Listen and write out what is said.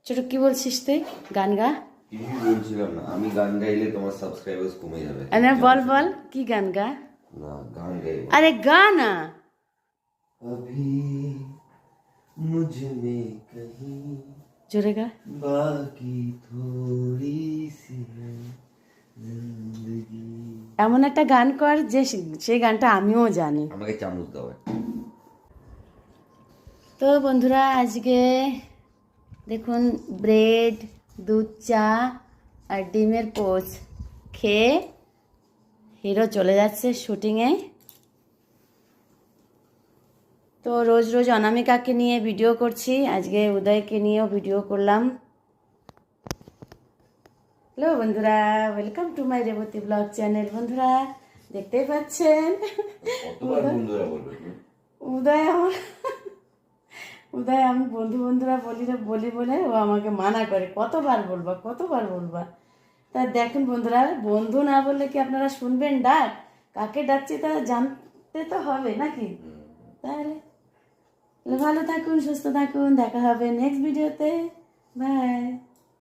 ছোট কি বলছিস তুই? গান গা। কিছুই বলছিলাম না, আমি গান গাইলে তোমার সাবস্ক্রাইবার্স কমে যাবে। আরে বল বল কি গান গা। না, গান গাইবো। আরে গা না। अभी मुझ में कहीं জোরে গা। बाकी थोड़ी सी है जिंदगी। এমন একটা গান কর যে সেই গানটা আমিও জানি। আমাকে চামচ দাও। তো বন্ধুরা আজকে দেখুন ব্রেড, দুধ চা আর ডিমের পোচ খেয়ে হিরো চলে যাচ্ছে শুটিংয়ে। তো রোজ রোজ অনামিকাকে নিয়ে ভিডিও করছি, আজকে উদয়কে নিয়েও ভিডিও করলাম। হ্যালো বন্ধুরা, welcome to my Revati blog channel. বন্ধুরা দেখতেই পাচ্ছেন কতবার বন্ধুরা বলবে তুমি? উদয় আমার উদয় আমি বন্ধুরা বলি বলে ও আমাকে মানা করে, কতবার বলবা। তা দেখুন বন্ধুরা, বন্ধু না বললে কি আপনারা শুনবেন ডাক? কাকে ডাকছি তা জানতে তো হবে নাকি? তাহলে ভালো থাকুন, সুস্থ থাকুন, দেখা হবে নেক্সট ভিডিওতে। বাই।